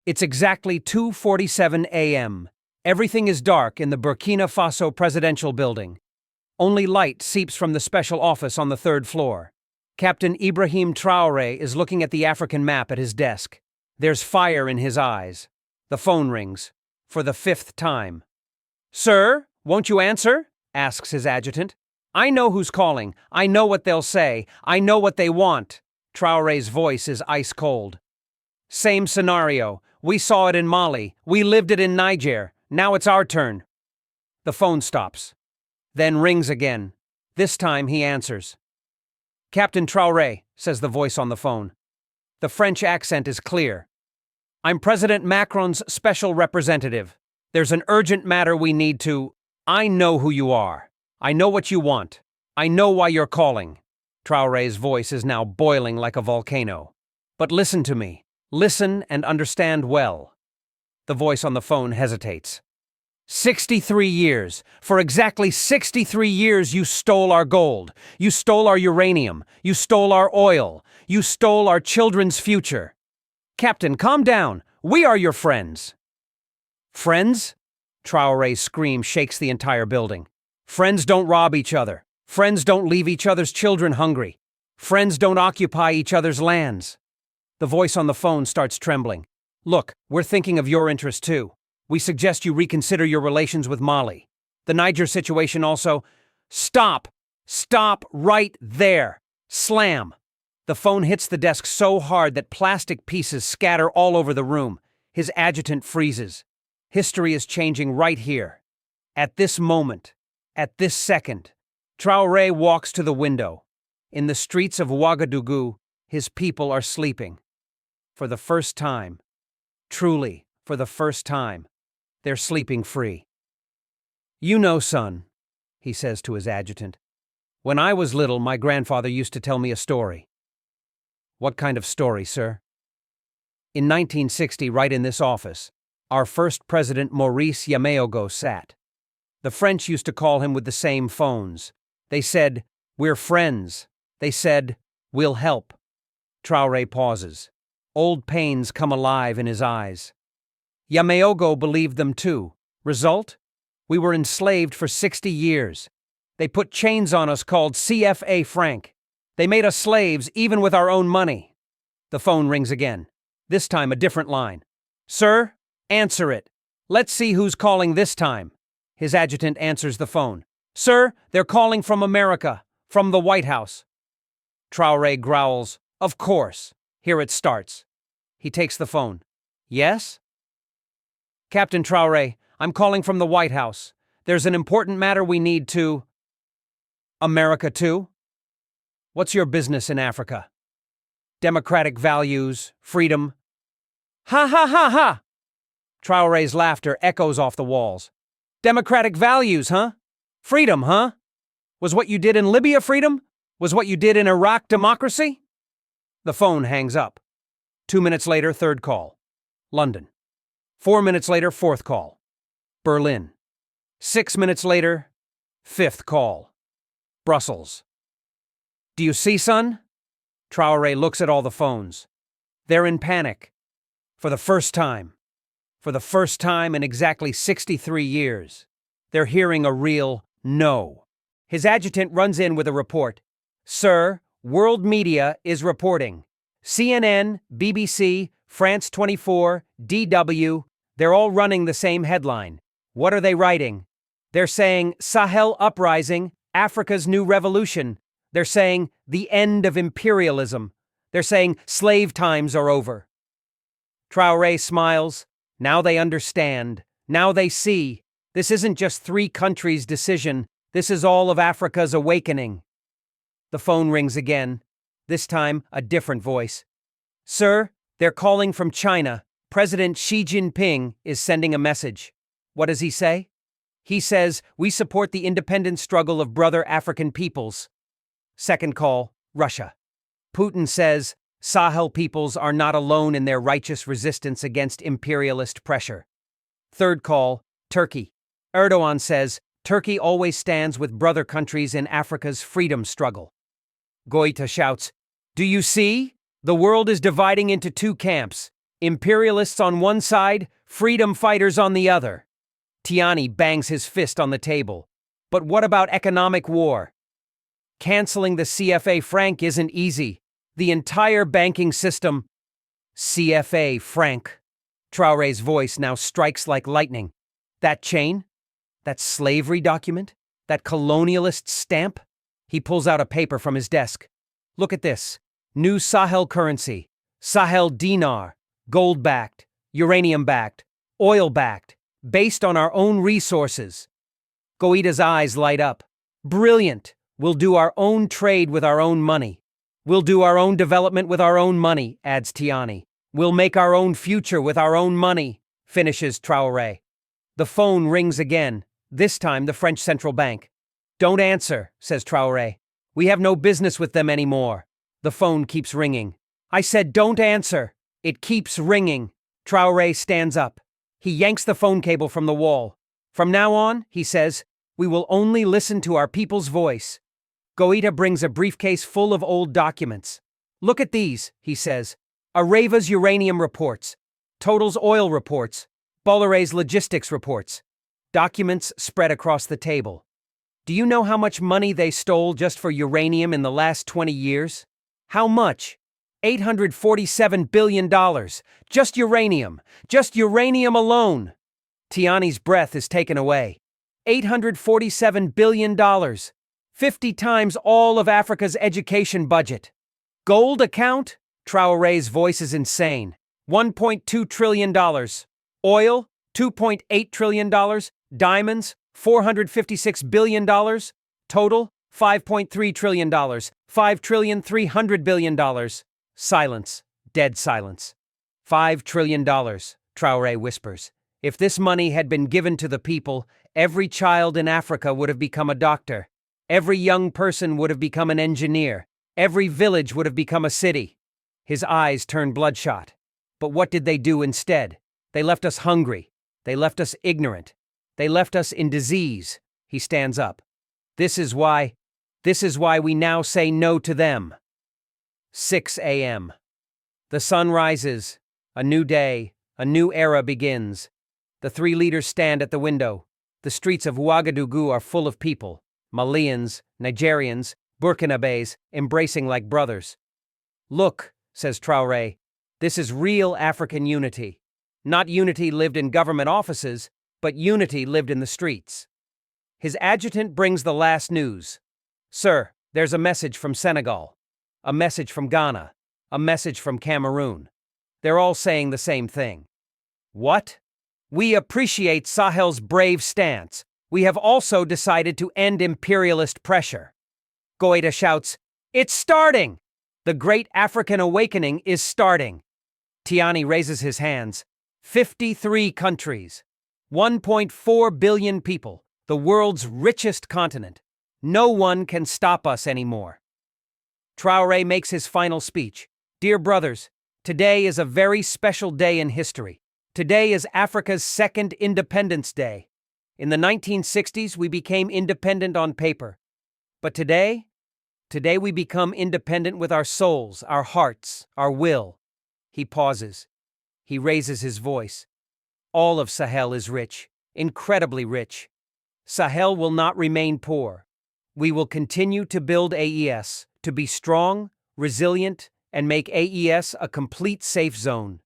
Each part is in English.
It's exactly 2:47 a.m. Everything is dark in the Burkina Faso presidential building. Only light seeps from the special office on the third floor. Captain Ibrahim Traoré is looking at the African map at his desk. There's fire in his eyes. The phone rings. For the 5th time. "Sir, won't you answer?" asks his adjutant. "I know who's calling. I know what they'll say. I know what they want." Traoré's voice is ice cold. "Same scenario. We saw it in Mali. We lived it in Niger. Now it's our turn." The phone stops. Then rings again. This time he answers. "Captain Traoré," says the voice on the phone. The French accent is clear. "I'm President Macron's special representative. There's an urgent matter we need to—" "I know who you are. I know what you want. I know why you're calling." Traoré's voice is now boiling like a volcano. "But listen to me. Listen and understand well." The voice on the phone hesitates. 63 years. For exactly 63 years you stole our gold. You stole our uranium. You stole our oil. You stole our children's future. Captain, calm down. We are your friends." "Friends?" Traoré's scream shakes the entire building. "Friends don't rob each other. Friends don't leave each other's children hungry. Friends don't occupy each other's lands." The voice on the phone starts trembling. "Look, we're thinking of your interest too. We suggest you reconsider your relations with Mali. The Niger situation also—" "Stop! Stop right there! Slam!" The phone hits the desk so hard that plastic pieces scatter all over the room. His adjutant freezes. History is changing right here. At this moment, at this second, Traoré walks to the window. In the streets of Ouagadougou, his people are sleeping. For the first time, truly for the first time, they're sleeping free. "You know, son," he says to his adjutant, "when I was little, my grandfather used to tell me a story." "What kind of story, sir?" "In 1960, right in this office, our first president, Maurice Yameogo, sat. The French used to call him with the same phones. They said, 'We're friends.' They said, 'We'll help.'" Traoré pauses. Old pains come alive in his eyes. Yameogo believed them too. Result? We were enslaved for 60 years. They put chains on us called CFA franc. They made us slaves even with our own money. The phone rings again. This time a different line. "Sir, answer it. Let's see who's calling this time." His adjutant answers the phone. "Sir, they're calling from America, from the White House." Traoré growls, "Of course." Here it starts. He takes the phone. "Yes?" "Captain Traoré, I'm calling from the White House. There's an important matter we need to—" "America too? What's your business in Africa? Democratic values, freedom." "Ha ha ha ha!" Traoré's laughter echoes off the walls. "Democratic values, huh? Freedom, huh? Was what you did in Libya freedom? Was what you did in Iraq democracy?" The phone hangs up. 2 minutes later, third call. London. 4 minutes later, fourth call. Berlin. 6 minutes later, fifth call. Brussels. "Do you see, son?" Traoré looks at all the phones. They're in panic. For the first time in exactly 63 years, they're hearing a real no. His adjutant runs in with a report. "Sir, world media is reporting. CNN, BBC, France 24, DW, they're all running the same headline. What are they writing? They're saying Sahel uprising, Africa's new revolution. They're saying the end of imperialism. They're saying slave times are over." Traoré smiles. Now they understand. Now they see. This isn't just 3 countries' decision. This is all of Africa's awakening. The phone rings again. This time, a different voice. "Sir, they're calling from China. President Xi Jinping is sending a message." What does he say? He says, "We support the independent struggle of brother African peoples." Second call, Russia. Putin says, "Sahel peoples are not alone in their righteous resistance against imperialist pressure." Third call, Turkey. Erdogan says, "Turkey always stands with brother countries in Africa's freedom struggle." Goita shouts, "Do you see? The world is dividing into 2 camps. Imperialists on one side, freedom fighters on the other. Tiani bangs his fist on the table. But what about economic war? Canceling the CFA franc isn't easy. The entire banking system... CFA franc. Traoré's voice now strikes like lightning. That chain? That slavery document? That colonialist stamp? He pulls out a paper from his desk. Look at this. New Sahel currency. Sahel dinar. Gold-backed. Uranium-backed. Oil-backed. Based on our own resources. Goita's eyes light up. Brilliant. We'll do our own trade with our own money. We'll do our own development with our own money, adds Tiani. We'll make our own future with our own money, finishes Traoré. The phone rings again, this time the French Central Bank. Don't answer, says Traoré. We have no business with them anymore. The phone keeps ringing. I said don't answer. It keeps ringing. Traoré stands up. He yanks the phone cable from the wall. From now on, he says, we will only listen to our people's voice. Goita brings a briefcase full of old documents. Look at these, he says. Areva's uranium reports. Total's oil reports. Bolloré's logistics reports. Documents spread across the table. Do you know how much money they stole just for uranium in the last 20 years? How much? $847 billion. Just uranium. Just uranium alone. Tiani's breath is taken away. $847 billion. 50 times all of Africa's education budget. Gold account? Traoré's voice is insane. $1.2 trillion. Oil? $2.8 trillion. Diamonds? $456 billion. Total? $5.3 trillion. $5.3 billion. Silence. Dead silence. $5 trillion, Traoré whispers. If this money had been given to the people, every child in Africa would have become a doctor. Every young person would have become an engineer. Every village would have become a city. His eyes turned bloodshot. But what did they do instead? They left us hungry. They left us ignorant. They left us in disease. He stands up. This is why we now say no to them. 6 a.m. The sun rises. A new day, a new era begins. The three leaders stand at the window. The streets of Ouagadougou are full of people. Malians, Nigerians, Burkinabés, embracing like brothers. Look, says Traoré, this is real African unity. Not unity lived in government offices, but unity lived in the streets. His adjutant brings the last news. Sir, there's a message from Senegal. A message from Ghana. A message from Cameroon. They're all saying the same thing. What? We appreciate Sahel's brave stance. We have also decided to end imperialist pressure. Goita shouts, it's starting! The great African awakening is starting. Tiani raises his hands. 53 countries. 1.4 billion people. The world's richest continent. No one can stop us anymore. Traoré makes his final speech. Dear brothers, today is a very special day in history. Today is Africa's second Independence Day. In the 1960s, we became independent on paper. But today we become independent with our souls, our hearts, our will. He pauses. He raises his voice. All of Sahel is rich, incredibly rich. Sahel will not remain poor. We will continue to build AES, to be strong, resilient, and make AES a complete safe zone.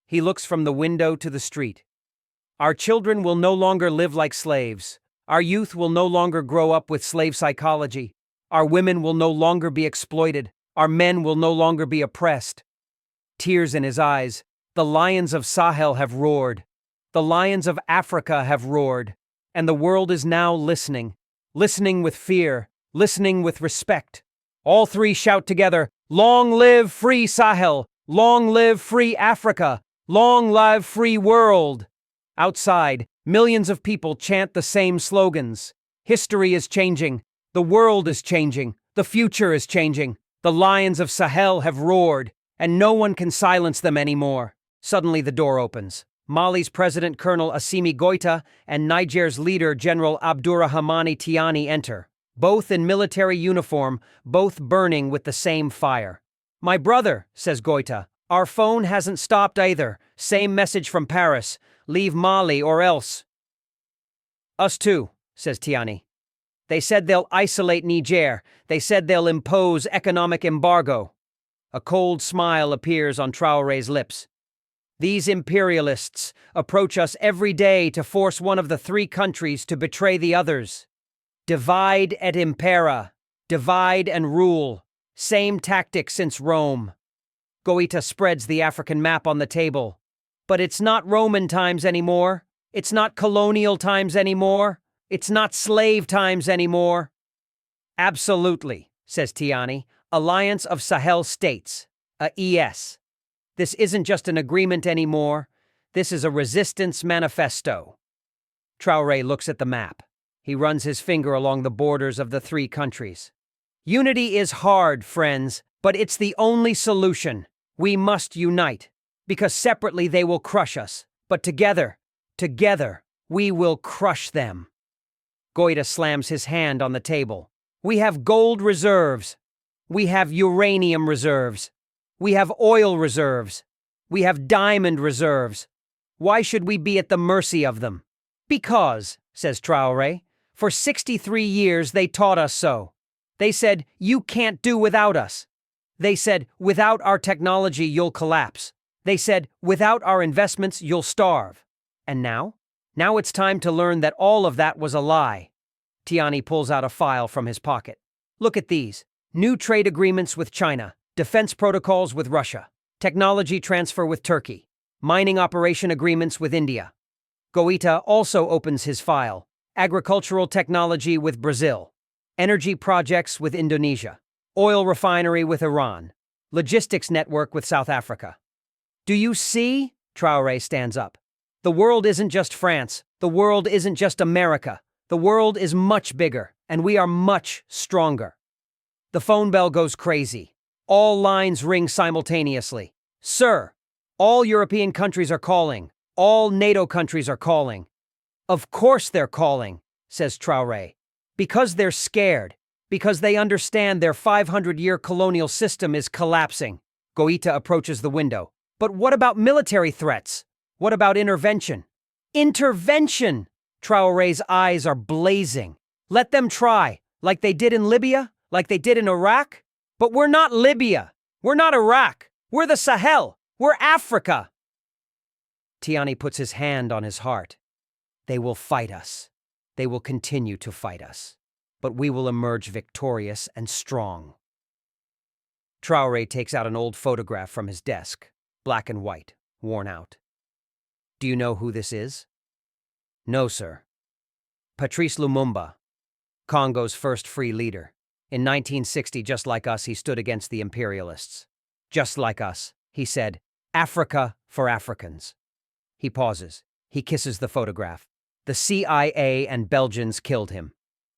He looks from the window to the street. Our children will no longer live like slaves. Our youth will no longer grow up with slave psychology. Our women will no longer be exploited. Our men will no longer be oppressed. Tears in his eyes. The lions of Sahel have roared. The lions of Africa have roared. And the world is now listening. Listening with fear. Listening with respect. All three shout together, long live free Sahel! Long live free Africa! Long live free world! Outside, millions of people chant the same slogans. History is changing. The world is changing. The future is changing. The lions of Sahel have roared, and no one can silence them anymore. Suddenly the door opens. Mali's President Colonel Assimi Goita and Niger's leader General Abdourahmane Tiani enter, both in military uniform, both burning with the same fire. My brother, says Goita, Our phone hasn't stopped either. Same message from Paris. Leave Mali or else. Us too, says Tiani. They said they'll isolate Niger. They said they'll impose economic embargo. A cold smile appears on Traoré's lips. These imperialists approach us every day to force one of the three countries to betray the others. Divide et impera. Divide and rule. Same tactic since Rome. Goita spreads the African map on the table. But it's not Roman times anymore. It's not colonial times anymore. It's not slave times anymore. Absolutely, says Tiani. Alliance of Sahel States, AES. This isn't just an agreement anymore. This is a resistance manifesto. Traoré looks at the map. He runs his finger along the borders of the three countries. Unity is hard, friends, but it's the only solution. We must unite, because separately they will crush us, but together, we will crush them. Goita slams his hand on the table. We have gold reserves. We have uranium reserves. We have oil reserves. We have diamond reserves. Why should we be at the mercy of them? Because, says Traoré, for 63 years they taught us so. They said, you can't do without us. They said, without our technology you'll collapse. They said, without our investments you'll starve. And now? Now it's time to learn that all of that was a lie. Tiani pulls out a file from his pocket. Look at these. New trade agreements with China, defense protocols with Russia, technology transfer with Turkey, mining operation agreements with India. Goita also opens his file. Agricultural technology with Brazil, energy projects with Indonesia, oil refinery with Iran, logistics network with South Africa. Do you see? Traoré stands up. The world isn't just France. The world isn't just America. The world is much bigger, and we are much stronger. The phone bell goes crazy. All lines ring simultaneously. Sir, all European countries are calling. All NATO countries are calling. Of course they're calling, says Traoré. Because they're scared. Because they understand their 500-year colonial system is collapsing. Goita approaches the window. But what about military threats? What about intervention? Intervention! Traoré's eyes are blazing. Let them try, like they did in Libya, like they did in Iraq. But we're not Libya. We're not Iraq. We're the Sahel. We're Africa. Tiani puts his hand on his heart. They will fight us. They will continue to fight us. But we will emerge victorious and strong. Traoré takes out an old photograph from his desk, black and white, worn out. Do you know who this is? No, sir. Patrice Lumumba, Congo's first free leader. In 1960, just like us, he stood against the imperialists. Just like us, he said, Africa for Africans. He pauses. He kisses the photograph. The CIA and Belgians killed him.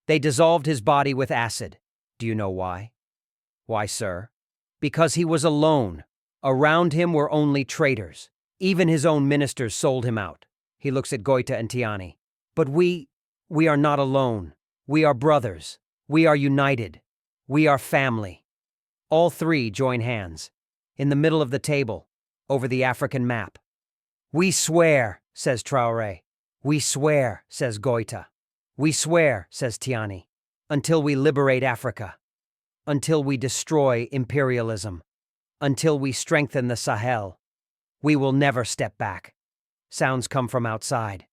They dissolved his body with acid. Do you know why? Why, sir? Because he was alone. Around him were only traitors. Even his own ministers sold him out. He looks at Goita and Tiani. But we are not alone. We are brothers. We are united. We are family. All three join hands. In the middle of the table, over the African map. We swear, says Traoré. We swear, says Goita. We swear, says Tiani, until we liberate Africa. Until we destroy imperialism. Until we strengthen the Sahel. We will never step back. Sounds come from outside.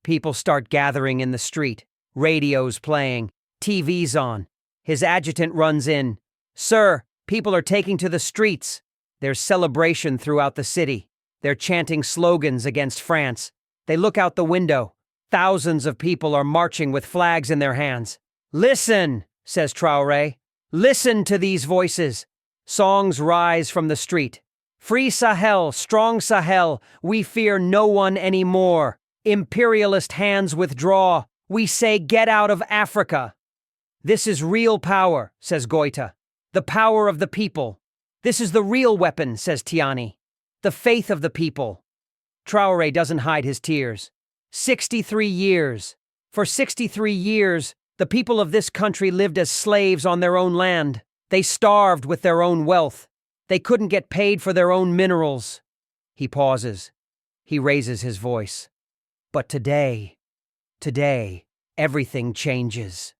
People start gathering in the street. Radios playing. TV's on. His adjutant runs in. Sir, people are taking to the streets. There's celebration throughout the city. They're chanting slogans against France. They look out the window. Thousands of people are marching with flags in their hands. Listen, says Traoré. Listen to these voices. Songs rise from the street. Free Sahel, strong Sahel, we fear no one anymore. Imperialist hands withdraw. We say get out of Africa. This is real power, says Goita. The power of the people. This is the real weapon, says Tiani. The faith of the people. Traoré doesn't hide his tears. 63 years. For 63 years, the people of this country lived as slaves on their own land. They starved with their own wealth. They couldn't get paid for their own minerals. He pauses. He raises his voice. But today, everything changes.